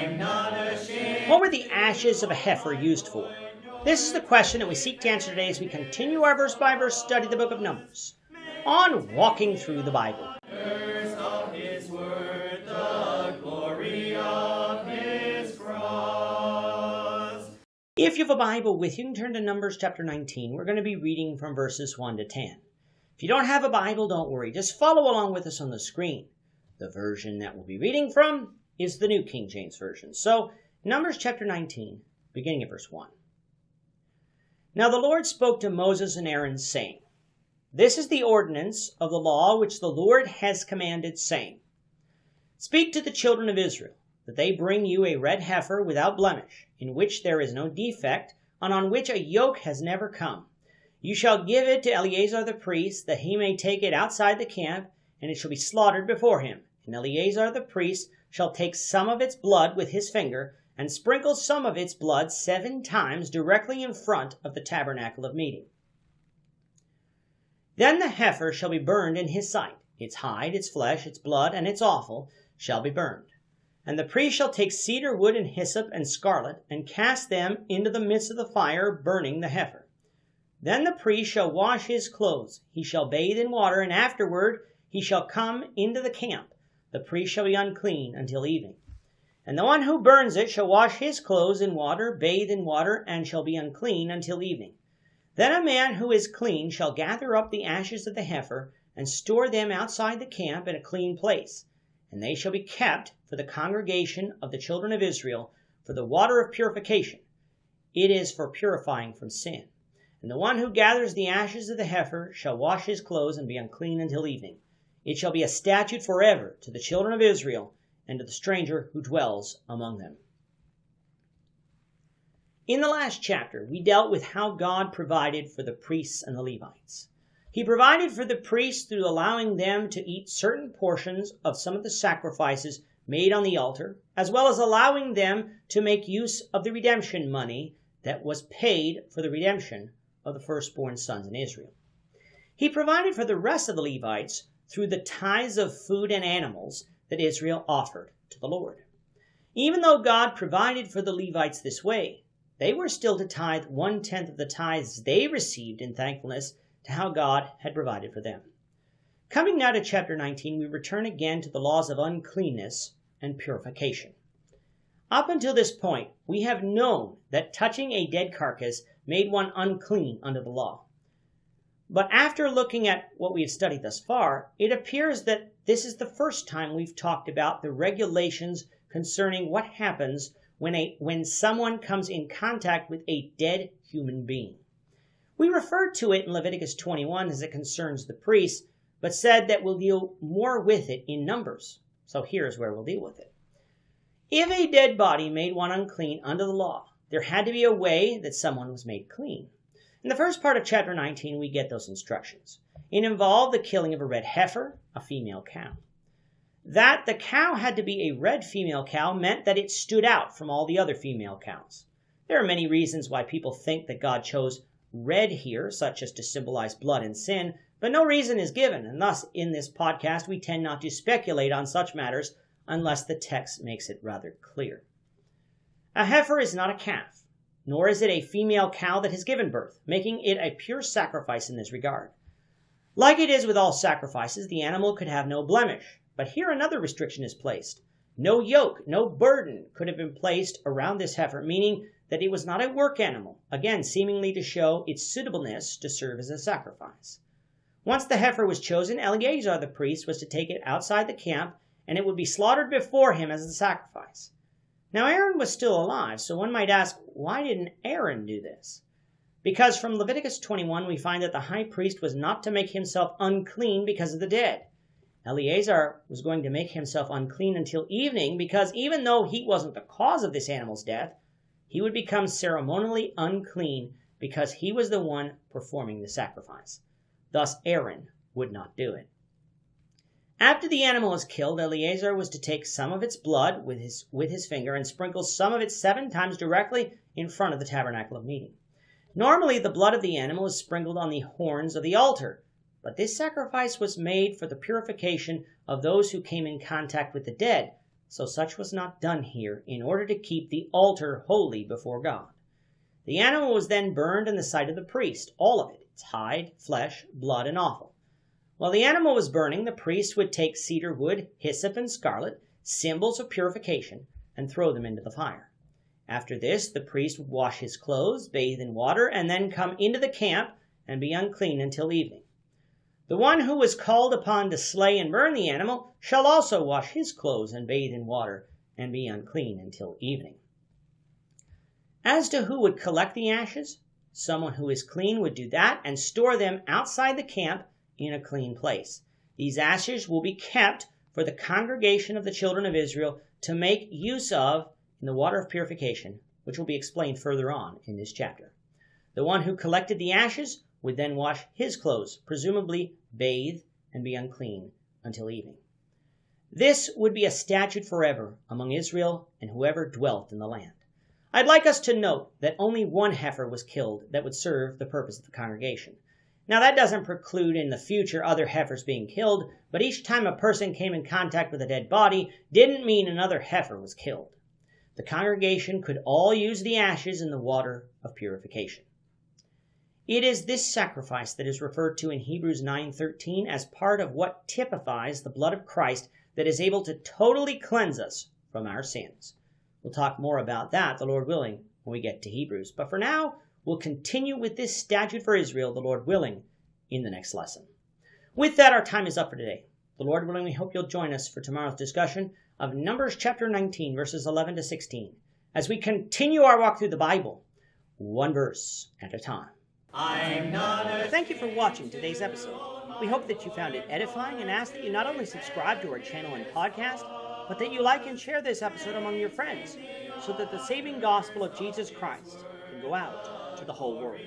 What were the ashes of a heifer used for? This is the question that we seek to answer today as we continue our verse-by-verse study of the book of Numbers on Walking Through the Bible. If you have a Bible with you, you can turn to Numbers chapter 19. We're going to be reading from verses 1 to 10. If you don't have a Bible, don't worry. Just follow along with us on the screen. The version that we'll be reading from is the New King James Version. So, Numbers chapter 19, beginning at verse 1. Now the Lord spoke to Moses and Aaron, saying, This is the ordinance of the law which the Lord has commanded, saying, Speak to the children of Israel, that they bring you a red heifer without blemish, in which there is no defect, and on which a yoke has never come. You shall give it to Eleazar the priest, that he may take it outside the camp, and it shall be slaughtered before him. And Eleazar the priest shall take some of its blood with his finger, and sprinkle some of its blood 7 times directly in front of the tabernacle of meeting. Then the heifer shall be burned in his sight. Its hide, its flesh, its blood, and its offal shall be burned. And the priest shall take cedar wood and hyssop and scarlet, and cast them into the midst of the fire, burning the heifer. Then the priest shall wash his clothes. He shall bathe in water, and afterward he shall come into the camp. The priest shall be unclean until evening. And the one who burns it shall wash his clothes in water, bathe in water, and shall be unclean until evening. Then a man who is clean shall gather up the ashes of the heifer, and store them outside the camp in a clean place. And they shall be kept for the congregation of the children of Israel, for the water of purification. It is for purifying from sin. And the one who gathers the ashes of the heifer shall wash his clothes and be unclean until evening. It shall be a statute forever to the children of Israel, and to the stranger who dwells among them. In the last chapter, we dealt with how God provided for the priests and the Levites. He provided for the priests through allowing them to eat certain portions of some of the sacrifices made on the altar, as well as allowing them to make use of the redemption money that was paid for the redemption of the firstborn sons in Israel. He provided for the rest of the Levites through the tithes of food and animals that Israel offered to the Lord. Even though God provided for the Levites this way, they were still to tithe 1/10 of the tithes they received in thankfulness to how God had provided for them. Coming now to chapter 19, we return again to the laws of uncleanness and purification. Up until this point, we have known that touching a dead carcass made one unclean under the law. But after looking at what we have studied thus far, it appears that this is the first time we've talked about the regulations concerning what happens when someone comes in contact with a dead human being. We referred to it in Leviticus 21 as it concerns the priests, but said that we'll deal more with it in Numbers. So here's where we'll deal with it. If a dead body made one unclean under the law, there had to be a way that someone was made clean. In the first part of chapter 19, we get those instructions. It involved the killing of a red heifer, a female cow. That the cow had to be a red female cow meant that it stood out from all the other female cows. There are many reasons why people think that God chose red here, such as to symbolize blood and sin, but no reason is given, and thus in this podcast we tend not to speculate on such matters unless the text makes it rather clear. A heifer is not a calf, nor is it a female cow that has given birth, making it a pure sacrifice in this regard. Like it is with all sacrifices, the animal could have no blemish, but here another restriction is placed. No yoke, no burden could have been placed around this heifer, meaning that it was not a work animal, again seemingly to show its suitableness to serve as a sacrifice. Once the heifer was chosen, Eleazar the priest was to take it outside the camp, and it would be slaughtered before him as a sacrifice. Now Aaron was still alive, so one might ask, why didn't Aaron do this? Because from Leviticus 21 we find that the high priest was not to make himself unclean because of the dead. Eleazar was going to make himself unclean until evening because even though he wasn't the cause of this animal's death, he would become ceremonially unclean because he was the one performing the sacrifice. Thus Aaron would not do it. After the animal was killed, Eleazar was to take some of its blood with his finger and sprinkle some of it 7 times directly in front of the tabernacle of meeting. Normally, the blood of the animal is sprinkled on the horns of the altar, but this sacrifice was made for the purification of those who came in contact with the dead, so such was not done here in order to keep the altar holy before God. The animal was then burned in the sight of the priest, all of it, its hide, flesh, blood, and offal. While the animal was burning, the priest would take cedar wood, hyssop, and scarlet, symbols of purification, and throw them into the fire. After this, the priest would wash his clothes, bathe in water, and then come into the camp and be unclean until evening. The one who was called upon to slay and burn the animal shall also wash his clothes and bathe in water and be unclean until evening. As to who would collect the ashes, someone who is clean would do that and store them outside the camp in a clean place. These ashes will be kept for the congregation of the children of Israel to make use of in the water of purification, which will be explained further on in this chapter. The one who collected the ashes would then wash his clothes, presumably bathe and be unclean until evening. This would be a statute forever among Israel and whoever dwelt in the land. I'd like us to note that only one heifer was killed that would serve the purpose of the congregation. Now that doesn't preclude in the future other heifers being killed, but each time a person came in contact with a dead body didn't mean another heifer was killed. The congregation could all use the ashes in the water of purification. It is this sacrifice that is referred to in Hebrews 9:13 as part of what typifies the blood of Christ that is able to totally cleanse us from our sins. We'll talk more about that, the Lord willing, when we get to Hebrews. But for now, we'll continue with this statute for Israel, the Lord willing, in the next lesson. With that, our time is up for today. The Lord willing, we hope you'll join us for tomorrow's discussion of Numbers chapter 19, verses 11 to 16, as we continue our walk through the Bible, one verse at a time. Thank you for watching today's episode. We hope that you found it edifying and ask that you not only subscribe to our channel and podcast, but that you like and share this episode among your friends so that the saving gospel of Jesus Christ can go out to the whole world.